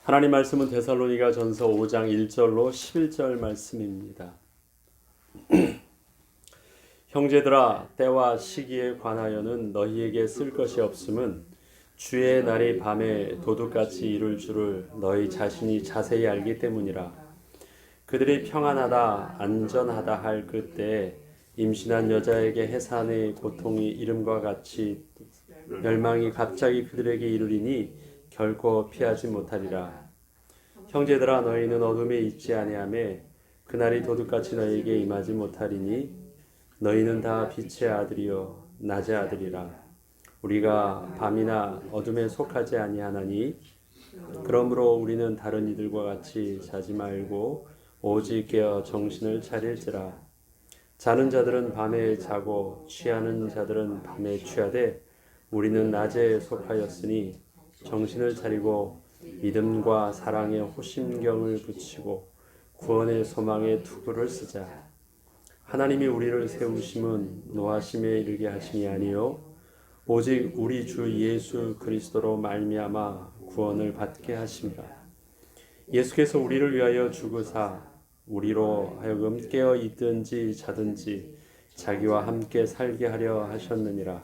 하나님 말씀은 데살로니가 전서 5장 1절로 11절 말씀입니다. 형제들아, 때와 시기에 관하여는 너희에게 쓸 것이 없음은 주의 날이 밤에 도둑같이 이룰 줄을 너희 자신이 자세히 알기 때문이라. 그들이 평안하다 안전하다 할 그때에 임신한 여자에게 해산의 고통이 이름과 같이 멸망이 갑자기 그들에게 이르리니 결코 피하지 못하리라. 형제들아, 너희는 어둠에 있지 아니하며 그날이 도둑같이 너희에게 임하지 못하리니 너희는 다 빛의 아들이요 낮의 아들이라. 우리가 밤이나 어둠에 속하지 아니하나니 그러므로 우리는 다른 이들과 같이 자지 말고 오직 깨어 정신을 차릴지라. 자는 자들은 밤에 자고 취하는 자들은 밤에 취하되 우리는 낮에 속하였으니 정신을 차리고 믿음과 사랑에 호심경을 붙이고 구원의 소망에 투구를 쓰자. 하나님이 우리를 세우심은 노하심에 이르게 하심이 아니요 오직 우리 주 예수 그리스도로 말미암아 구원을 받게 하심이라. 예수께서 우리를 위하여 죽으사 우리로 하여금 깨어 있든지 자든지 자기와 함께 살게 하려 하셨느니라.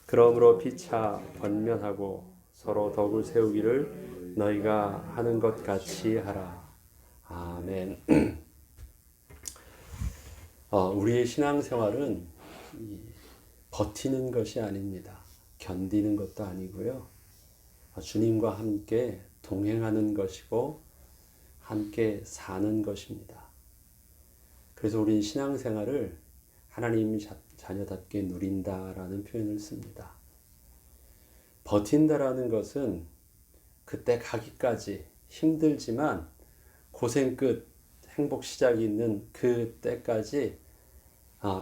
그러므로 피차 권면하고 서로 덕을 세우기를 너희가 하는 것 같이 하라. 아멘. 우리의 신앙생활은 버티는 것이 아닙니다. 견디는 것도 아니고요. 주님과 함께 동행하는 것이고 함께 사는 것입니다. 그래서 우리는 신앙생활을 하나님 자녀답게 누린다라는 표현을 씁니다. 버틴다라는 것은 그때 가기까지 힘들지만 고생 끝 행복 시작이 있는 그 때까지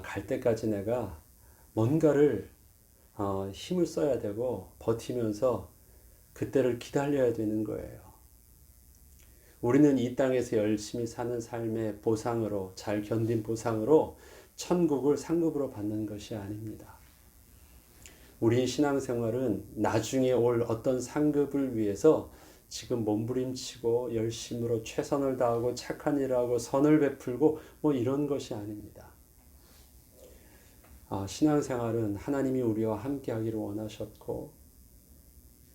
갈 때까지 내가 뭔가를 힘을 써야 되고 버티면서 그때를 기다려야 되는 거예요. 우리는 이 땅에서 열심히 사는 삶의 보상으로 잘 견딘 보상으로 천국을 상급으로 받는 것이 아닙니다. 우리의 신앙생활은 나중에 올 어떤 상급을 위해서 지금 몸부림치고 열심으로 최선을 다하고 착한 일을 하고 선을 베풀고 이런 것이 아닙니다. 신앙생활은 하나님이 우리와 함께 하기를 원하셨고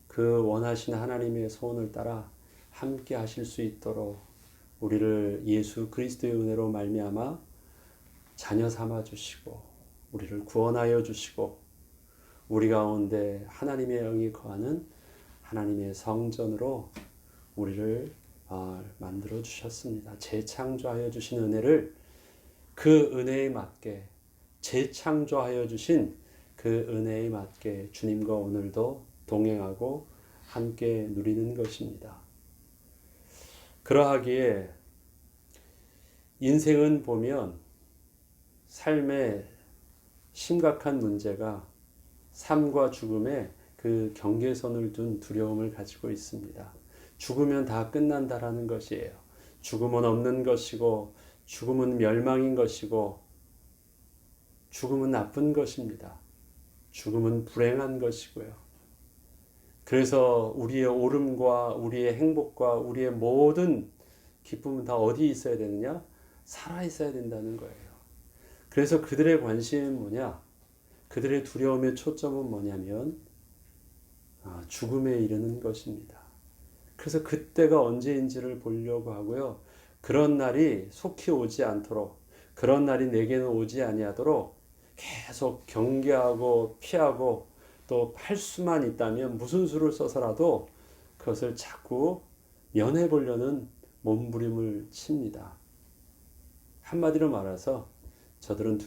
그 원하시는 하나님의 소원을 따라 함께 하실 수 있도록 우리를 예수 그리스도의 은혜로 말미암아 자녀 삼아 주시고 우리를 구원하여 주시고 우리 가운데 하나님의 영이 거하는 하나님의 성전으로 우리를 만들어 주셨습니다. 재창조하여 주신 은혜를 그 은혜에 맞게 재창조하여 주신 그 은혜에 맞게 주님과 오늘도 동행하고 함께 누리는 것입니다. 그러하기에 인생은 보면 삶의 심각한 문제가 삶과 죽음의 그 경계선을 둔 두려움을 가지고 있습니다. 죽으면 다 끝난다라는 것이에요. 죽음은 없는 것이고 죽음은 멸망인 것이고 죽음은 나쁜 것입니다. 죽음은 불행한 것이고요. 그래서 우리의 오름과 우리의 행복과 우리의 모든 기쁨은 다 어디에 있어야 되느냐? 살아 있어야 된다는 거예요. 그래서 그들의 관심은 뭐냐? 그들의 두려움의 초점은 뭐냐면 죽음에 이르는 것입니다. 그래서 그때가 언제인지를 보려고 하고요. 그런 날이 속히 오지 않도록 그런 날이 내게는 오지 아니하도록 계속 경계하고 피하고 또 할 수만 있다면 무슨 수를 써서라도 그것을 자꾸 면해 보려는 몸부림을 칩니다. 한마디로 말해서 저들은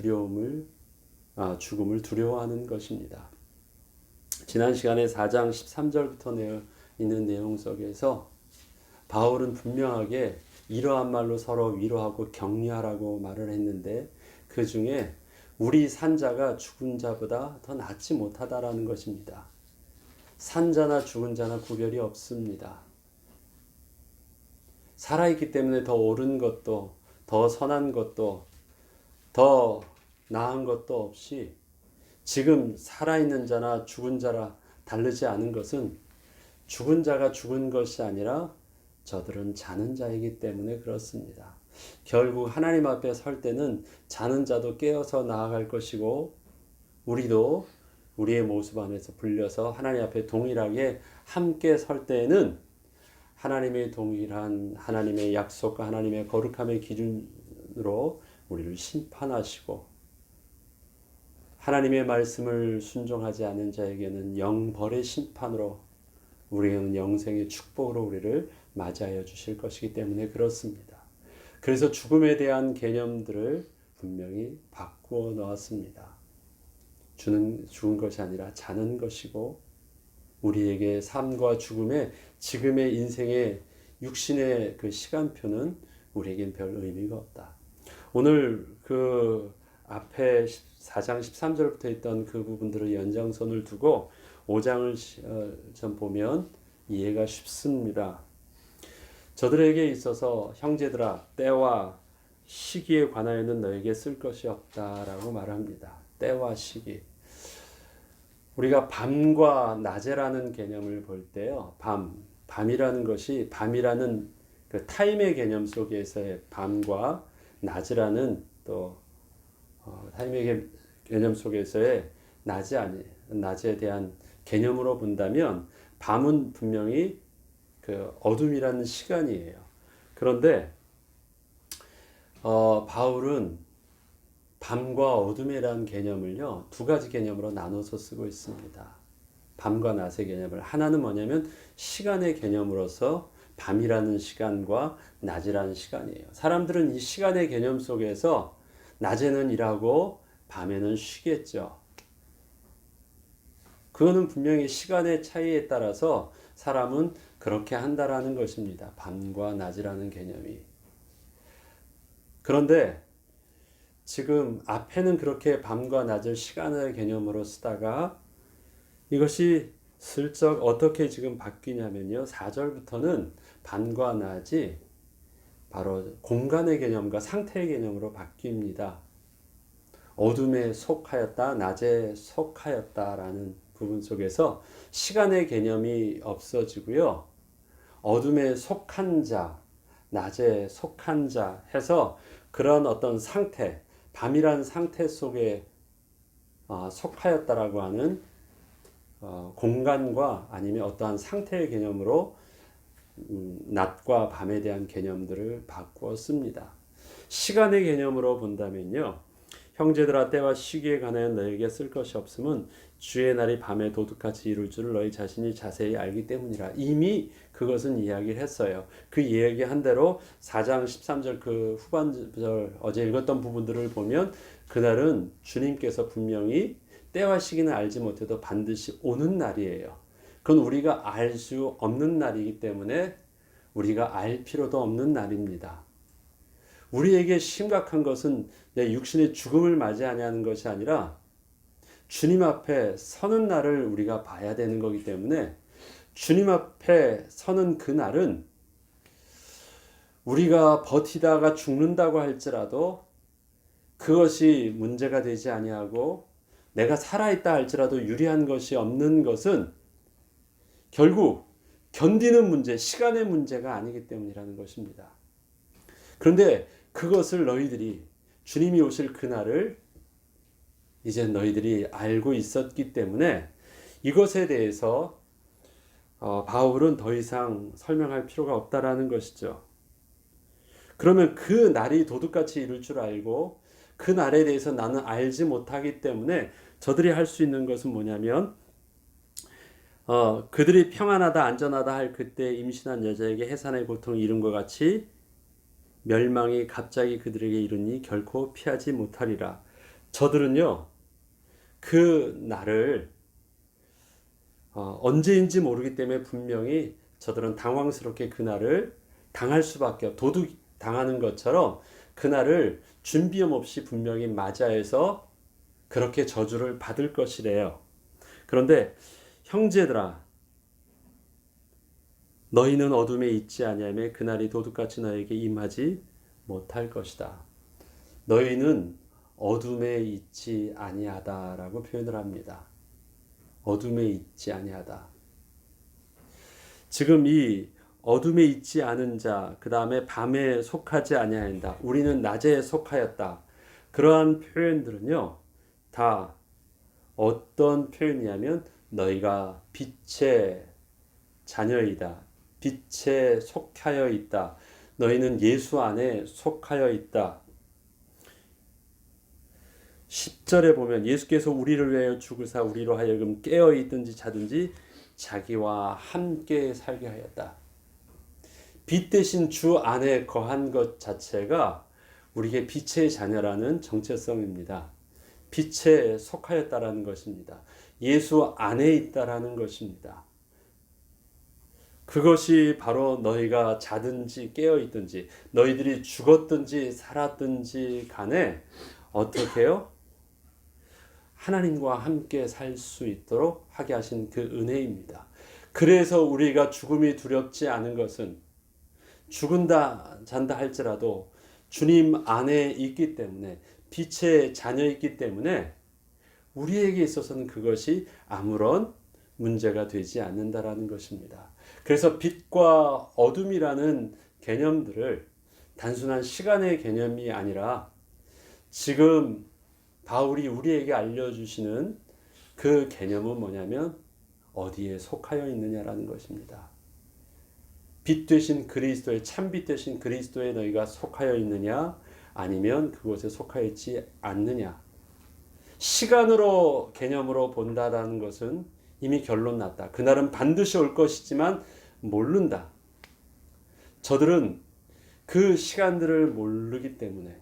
죽음을 두려워하는 것입니다. 지난 시간에 4장 13절부터 있는 내용 속에서 바울은 분명하게 이러한 말로 서로 위로하고 격려하라고 말을 했는데 그 중에 우리 산자가 죽은 자보다 더 낫지 못하다라는 것입니다. 산자나 죽은 자나 구별이 없습니다. 살아있기 때문에 더 옳은 것도 더 선한 것도 더 나은 것도 없이 지금 살아있는 자나 죽은 자라 다르지 않은 것은 죽은 자가 죽은 것이 아니라 저들은 자는 자이기 때문에 그렇습니다. 결국 하나님 앞에 설 때는 자는 자도 깨어서 나아갈 것이고 우리도 우리의 모습 안에서 불려서 하나님 앞에 동일하게 함께 설 때에는 하나님의 동일한 하나님의 약속과 하나님의 거룩함의 기준으로 우리를 심판하시고 하나님의 말씀을 순종하지 않은 자에게는 영벌의 심판으로 우리는 영생의 축복으로 우리를 맞이하여 주실 것이기 때문에 그렇습니다. 그래서 죽음에 대한 개념들을 분명히 바꾸어 놓았습니다. 죽은 것이 아니라 자는 것이고 우리에게 삶과 죽음의 지금의 인생의 육신의 그 시간표는 우리에겐 별 의미가 없다. 오늘 그 앞에 4장 13절부터 있던 그 부분들을 연장선을 두고 5장을 좀 보면 이해가 쉽습니다. 저들에게 있어서 형제들아 때와 시기에 관하여는 너에게 쓸 것이 없다라고 말합니다. 때와 시기. 우리가 밤과 낮이라는 개념을 볼 때요. 밤이라는 것이 밤이라는 그 타임의 개념 속에서의 밤과 낮이라는 또 타임의 개념 속에서의 낮에 대한 개념으로 본다면 밤은 분명히 그 어둠이라는 시간이에요. 그런데 바울은 밤과 어둠이라는 개념을요, 두 가지 개념으로 나눠서 쓰고 있습니다. 밤과 낮의 개념을. 하나는 뭐냐면 시간의 개념으로서 밤이라는 시간과 낮이라는 시간이에요. 사람들은 이 시간의 개념 속에서 낮에는 일하고 밤에는 쉬겠죠. 그거는 분명히 시간의 차이에 따라서 사람은 그렇게 한다라는 것입니다. 밤과 낮이라는 개념이. 그런데 지금 앞에는 그렇게 밤과 낮을 시간의 개념으로 쓰다가 이것이 슬쩍 어떻게 지금 바뀌냐면요. 4절부터는 밤과 낮이 바로 공간의 개념과 상태의 개념으로 바뀝니다. 어둠에 속하였다, 낮에 속하였다라는 부분 속에서 시간의 개념이 없어지고요. 어둠에 속한 자, 낮에 속한 자 해서 그런 어떤 상태, 밤이란 상태 속에 속하였다라고 하는 공간과 아니면 어떠한 상태의 개념으로 낮과 밤에 대한 개념들을 바꾸어 씁니다. 시간의 개념으로 본다면요. 형제들아 때와 시기에 관하여 너에게 쓸 것이 없음은 주의 날이 밤에 도둑같이 이룰 줄을 너희 자신이 자세히 알기 때문이라. 이미 그것은 이야기를 했어요. 그 이야기한 대로 4장 13절 그 후반절 어제 읽었던 부분들을 보면 그날은 주님께서 분명히 때와 시기는 알지 못해도 반드시 오는 날이에요. 그건 우리가 알 수 없는 날이기 때문에 우리가 알 필요도 없는 날입니다. 우리에게 심각한 것은 내 육신의 죽음을 맞이하냐는 것이 아니라 주님 앞에 서는 날을 우리가 봐야 되는 거기 때문에 주님 앞에 서는 그 날은 우리가 버티다가 죽는다고 할지라도 그것이 문제가 되지 아니하고 내가 살아있다 할지라도 유리한 것이 없는 것은 결국 견디는 문제, 시간의 문제가 아니기 때문이라는 것입니다. 그런데 그것을 너희들이 주님이 오실 그날을 이제 너희들이 알고 있었기 때문에 이것에 대해서 바울은 더 이상 설명할 필요가 없다라는 것이죠. 그러면 그 날이 도둑같이 이룰 줄 알고 그 날에 대해서 나는 알지 못하기 때문에 저들이 할 수 있는 것은 뭐냐면 그들이 평안하다 안전하다 할 그때 임신한 여자에게 해산의 고통이 이른 것 같이 멸망이 갑자기 그들에게 이르니 결코 피하지 못하리라. 저들은요 그 날을 언제인지 모르기 때문에 분명히 저들은 당황스럽게 그 날을 당할 수밖에 도둑 당하는 것처럼 그 날을 준비함 없이 분명히 맞이해서 그렇게 저주를 받을 것이래요. 그런데 형제들아 너희는 어둠에 있지 아니하며 그날이 도둑같이 너에게 임하지 못할 것이다. 너희는 어둠에 있지 아니하다라고 표현을 합니다. 어둠에 있지 아니하다. 지금 이 어둠에 있지 않은 자, 그 다음에 밤에 속하지 아니하였다. 우리는 낮에 속하였다. 그러한 표현들은요, 다 어떤 표현이냐면 너희가 빛의 자녀이다. 빛에 속하여 있다. 너희는 예수 안에 속하여 있다. 10절에 보면 예수께서 우리를 위하여 죽으사 우리로 하여금 깨어 있든지 자든지 자기와 함께 살게 하였다. 빛 대신 주 안에 거한 것 자체가 우리에게 빛의 자녀라는 정체성입니다. 빛에 속하였다라는 것입니다. 예수 안에 있다라는 것입니다. 그것이 바로 너희가 자든지 깨어 있든지 너희들이 죽었든지 살았든지 간에 어떻게 해요? 하나님과 함께 살 수 있도록 하게 하신 그 은혜입니다. 그래서 우리가 죽음이 두렵지 않은 것은 죽은다 잔다 할지라도 주님 안에 있기 때문에 빛의 자녀이기 때문에 우리에게 있어서는 그것이 아무런 문제가 되지 않는다라는 것입니다. 그래서 빛과 어둠이라는 개념들을 단순한 시간의 개념이 아니라 지금 바울이 우리에게 알려주시는 그 개념은 뭐냐면 어디에 속하여 있느냐라는 것입니다. 빛 되신 그리스도의 참빛 되신 그리스도에 너희가 속하여 있느냐 아니면 그곳에 속하여 있지 않느냐. 시간으로 개념으로 본다라는 것은 이미 결론 났다. 그날은 반드시 올 것이지만 모른다. 저들은 그 시간들을 모르기 때문에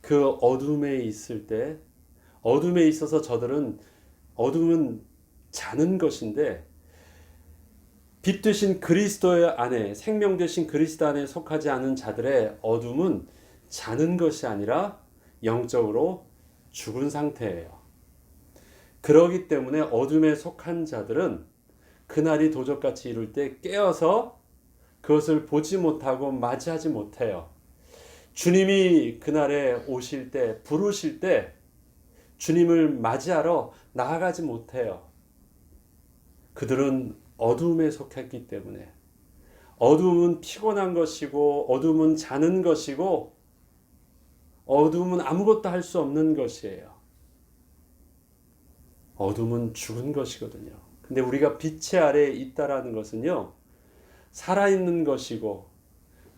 그 어둠에 있을 때 어둠에 있어서 저들은 어둠은 자는 것인데 빛 되신 그리스도의 안에 생명 되신 그리스도 안에 속하지 않은 자들의 어둠은 자는 것이 아니라 영적으로 죽은 상태예요. 그러기 때문에 어둠에 속한 자들은 그날이 도적같이 이룰 때 깨어서 그것을 보지 못하고 맞이하지 못해요. 주님이 그날에 오실 때 부르실 때 주님을 맞이하러 나아가지 못해요. 그들은 어둠에 속했기 때문에 어둠은 피곤한 것이고 어둠은 자는 것이고 어둠은 아무것도 할 수 없는 것이에요. 어둠은 죽은 것이거든요. 근데 우리가 빛의 아래에 있다라는 것은요, 살아있는 것이고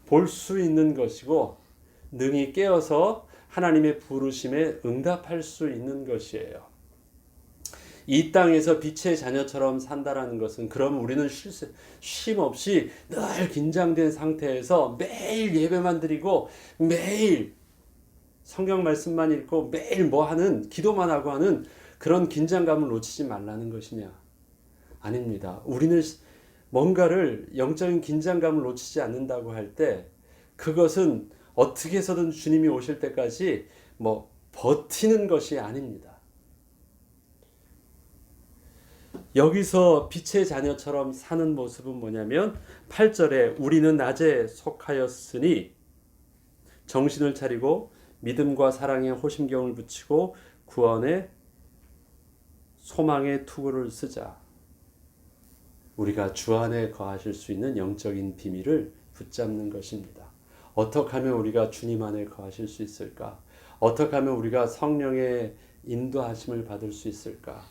볼 수 있는 것이고 능히 깨어서 하나님의 부르심에 응답할 수 있는 것이에요. 이 땅에서 빛의 자녀처럼 산다라는 것은 그럼 우리는 쉼 없이 늘 긴장된 상태에서 매일 예배만 드리고 매일 성경 말씀만 읽고 매일 뭐 하는 기도만 하고 하는 그런 긴장감을 놓치지 말라는 것이냐? 아닙니다. 우리는 뭔가를 영적인 긴장감을 놓치지 않는다고 할 때 그것은 어떻게 해서든 주님이 오실 때까지 뭐 버티는 것이 아닙니다. 여기서 빛의 자녀처럼 사는 모습은 뭐냐면 8절에 우리는 낮에 속하였으니 정신을 차리고 믿음과 사랑에 호심경을 붙이고 구원의 소망의 투구를 쓰자. 우리가 주 안에 거하실 수 있는 영적인 비밀을 붙잡는 것입니다. 어떻게 하면 우리가 주님 안에 거하실 수 있을까? 어떻게 하면 우리가 성령의 인도하심을 받을 수 있을까?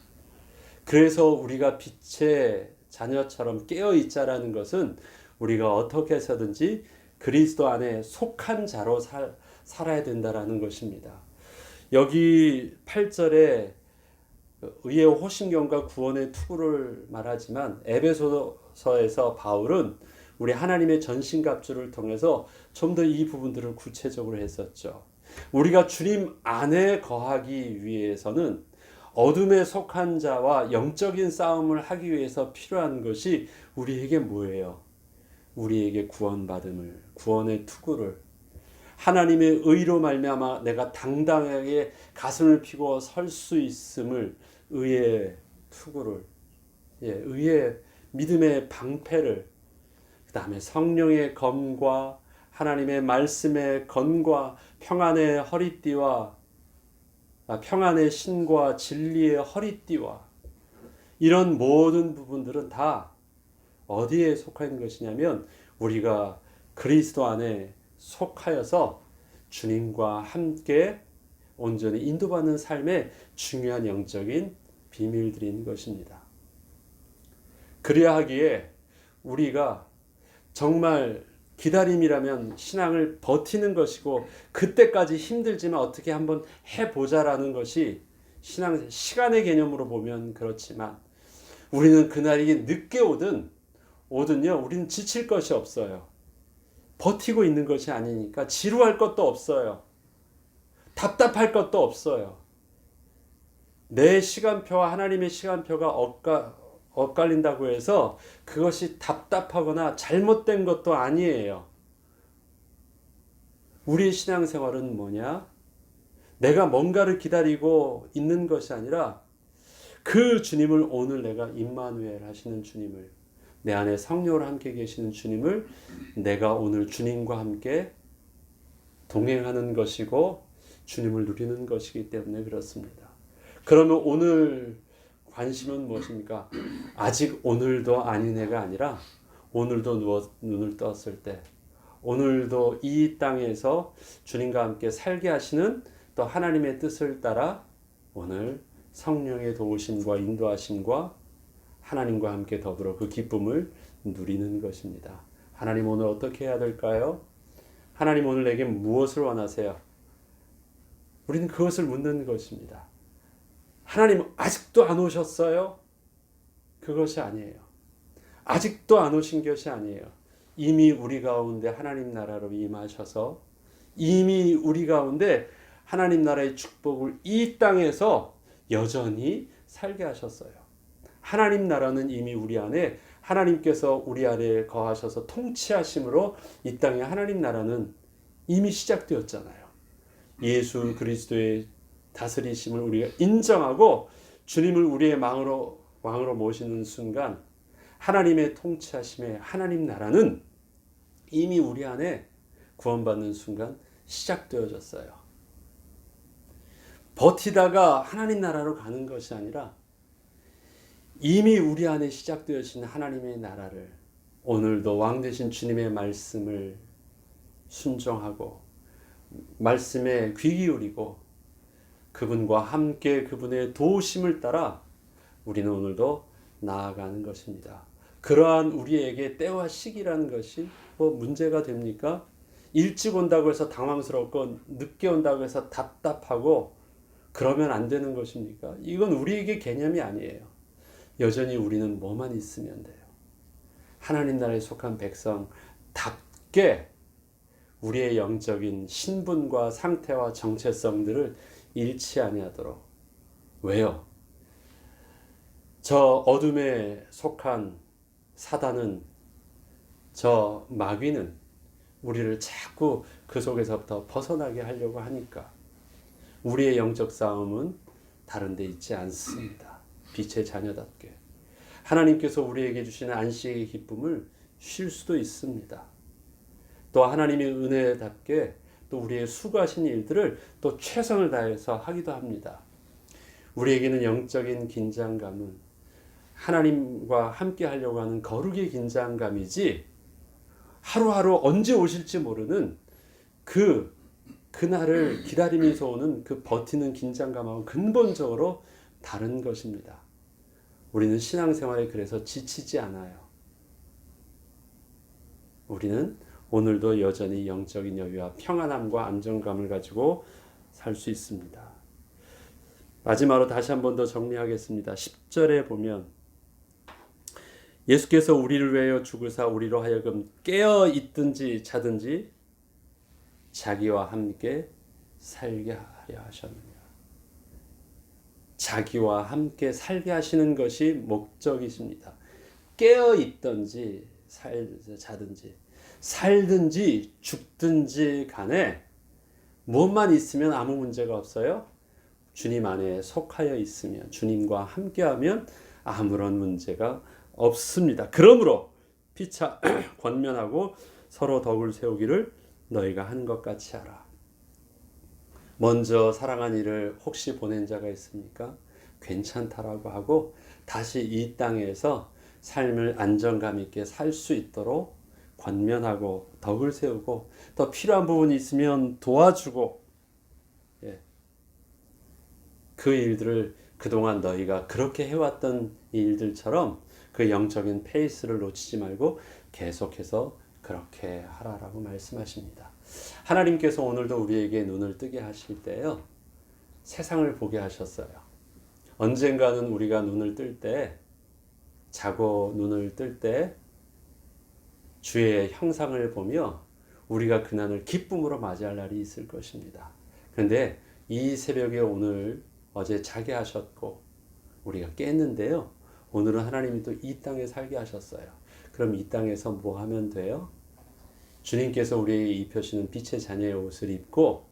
그래서 우리가 빛의 자녀처럼 깨어 있자라는 것은 우리가 어떻게 해서든지 그리스도 안에 속한 자로 살아야 된다라는 것입니다. 여기 8절에 의의 호심경과 구원의 투구를 말하지만 에베소서에서 바울은 우리 하나님의 전신갑주를 통해서 좀 더 이 부분들을 구체적으로 했었죠. 우리가 주님 안에 거하기 위해서는 어둠에 속한 자와 영적인 싸움을 하기 위해서 필요한 것이 우리에게 뭐예요? 우리에게 구원받음을, 구원의 투구를, 하나님의 의로 말미암아 내가 당당하게 가슴을 피고 설 수 있음을, 의의 투구를, 의의 믿음의 방패를, 그 다음에 성령의 검과 하나님의 말씀의 검과 평안의 허리띠와 평안의 신과 진리의 허리띠와 이런 모든 부분들은 다 어디에 속한 것이냐면 우리가 그리스도 안에 속하여서 주님과 함께 온전히 인도받는 삶의 중요한 영적인 비밀들인 것입니다. 그래야 하기에 우리가 정말 기다림이라면 신앙을 버티는 것이고 그때까지 힘들지만 어떻게 한번 해보자라는 것이 신앙 시간의 개념으로 보면 그렇지만 우리는 그날이 늦게 오든요 우리는 지칠 것이 없어요. 버티고 있는 것이 아니니까 지루할 것도 없어요. 답답할 것도 없어요. 내 시간표와 하나님의 시간표가 엇갈린다고 해서 그것이 답답하거나 잘못된 것도 아니에요. 우리의 신앙생활은 뭐냐? 내가 뭔가를 기다리고 있는 것이 아니라 그 주님을 오늘 내가 임마누엘 하시는 주님을 내 안에 성령으로 함께 계시는 주님을 내가 오늘 주님과 함께 동행하는 것이고 주님을 누리는 것이기 때문에 그렇습니다. 그러면 오늘 관심은 무엇입니까? 아직 오늘도 아니네가 아니라 오늘도 눈을 떴을 때 오늘도 이 땅에서 주님과 함께 살게 하시는 또 하나님의 뜻을 따라 오늘 성령의 도우심과 인도하심과 하나님과 함께 더불어 그 기쁨을 누리는 것입니다. 하나님 오늘 어떻게 해야 될까요? 하나님 오늘 내게 무엇을 원하세요? 우리는 그것을 묻는 것입니다. 하나님 아직도 안 오셨어요? 그것이 아니에요. 아직도 안 오신 것이 아니에요. 이미 우리 가운데 하나님 나라로 임하셔서 이미 우리 가운데 하나님 나라의 축복을 이 땅에서 여전히 살게 하셨어요. 하나님 나라는 이미 우리 안에 하나님께서 우리 안에 거하셔서 통치하심으로 이 땅에 하나님 나라는 이미 시작되었잖아요. 예수 그리스도의 다스리심을 우리가 인정하고 주님을 우리의 왕으로 모시는 순간 하나님의 통치하심에 하나님 나라는 이미 우리 안에 구원받는 순간 시작되어졌어요. 버티다가 하나님 나라로 가는 것이 아니라 이미 우리 안에 시작되어진 하나님의 나라를 오늘도 왕 되신 주님의 말씀을 순종하고 말씀에 귀 기울이고 그분과 함께 그분의 도우심을 따라 우리는 오늘도 나아가는 것입니다. 그러한 우리에게 때와 시기라는 것이 뭐 문제가 됩니까? 일찍 온다고 해서 당황스럽고 늦게 온다고 해서 답답하고 그러면 안 되는 것입니까? 이건 우리에게 개념이 아니에요. 여전히 우리는 뭐만 있으면 돼요. 하나님 나라에 속한 백성답게 우리의 영적인 신분과 상태와 정체성들을 잃지 아니하도록. 왜요? 저 어둠에 속한 사단은 저 마귀는 우리를 자꾸 그 속에서부터 벗어나게 하려고 하니까 우리의 영적 싸움은 다른 데 있지 않습니다. 빛의 자녀답게 하나님께서 우리에게 주시는 안식의 기쁨을 쉴 수도 있습니다. 또 하나님의 은혜답게 또 우리의 수고하신 일들을 또 최선을 다해서 하기도 합니다. 우리에게는 영적인 긴장감은 하나님과 함께 하려고 하는 거룩의 긴장감이지 하루하루 언제 오실지 모르는 그날을 기다리면서 오는 그 버티는 긴장감하고 근본적으로 다른 것입니다. 우리는 신앙생활에 그래서 지치지 않아요. 우리는 오늘도 여전히 영적인 여유와 평안함과 안정감을 가지고 살 수 있습니다. 마지막으로 다시 한 번 더 정리하겠습니다. 10절에 보면 예수께서 우리를 위하여 죽으사 우리로 하여금 깨어 있든지 자든지 자기와 함께 살게 하려 하셨느냐. 자기와 함께 살게 하시는 것이 목적이십니다. 깨어 있든지 자든지 살든지 죽든지 간에 무엇만 있으면 아무 문제가 없어요. 주님 안에 속하여 있으면 주님과 함께하면 아무런 문제가 없습니다. 그러므로 피차 권면하고 서로 덕을 세우기를 너희가 한 것 같이 하라. 먼저 사랑한 이를 혹시 보낸 자가 있습니까? 괜찮다라고 하고 다시 이 땅에서 삶을 안정감 있게 살 수 있도록 권면하고 덕을 세우고 더 필요한 부분이 있으면 도와주고 예. 그 일들을 그동안 너희가 그렇게 해왔던 이 일들처럼 그 영적인 페이스를 놓치지 말고 계속해서 그렇게 하라라고 말씀하십니다. 하나님께서 오늘도 우리에게 눈을 뜨게 하실 때요. 세상을 보게 하셨어요. 언젠가는 우리가 눈을 뜰 때, 자고 눈을 뜰 때 주의 형상을 보며 우리가 그날을 기쁨으로 맞이할 날이 있을 것입니다. 그런데 이 새벽에 오늘 어제 자게 하셨고 우리가 깼는데요. 오늘은 하나님이 또 이 땅에 살게 하셨어요. 그럼 이 땅에서 뭐 하면 돼요? 주님께서 우리에게 입혀주시는 빛의 자녀의 옷을 입고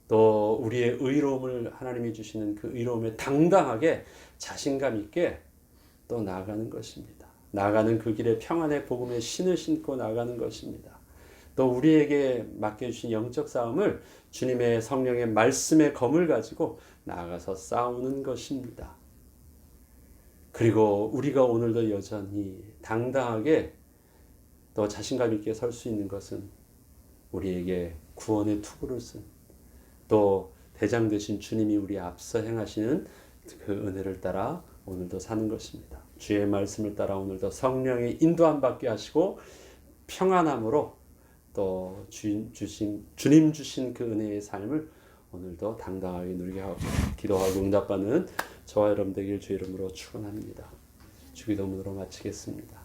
또 우리의 의로움을 하나님이 주시는 그 의로움에 당당하게 자신감 있게 또 나아가는 것입니다. 나아가는 그 길에 평안의 복음의 신을 신고 나아가는 것입니다. 또 우리에게 맡겨주신 영적 싸움을 주님의 성령의 말씀의 검을 가지고 나아가서 싸우는 것입니다. 그리고 우리가 오늘도 여전히 당당하게 또 자신감 있게 설 수 있는 것은 우리에게 구원의 투구를 쓴 또 대장 되신 주님이 우리 앞서 행하시는 그 은혜를 따라 오늘도 사는 것입니다. 주의 말씀을 따라 오늘도 성령의 인도함 받게 하시고 평안함으로 또 주님 주신 그 은혜의 삶을 오늘도 당당하게 누리게 하고 기도하고 응답받는 저와 여러분 되길 주의 이름으로 축원합니다. 주기도문으로 마치겠습니다.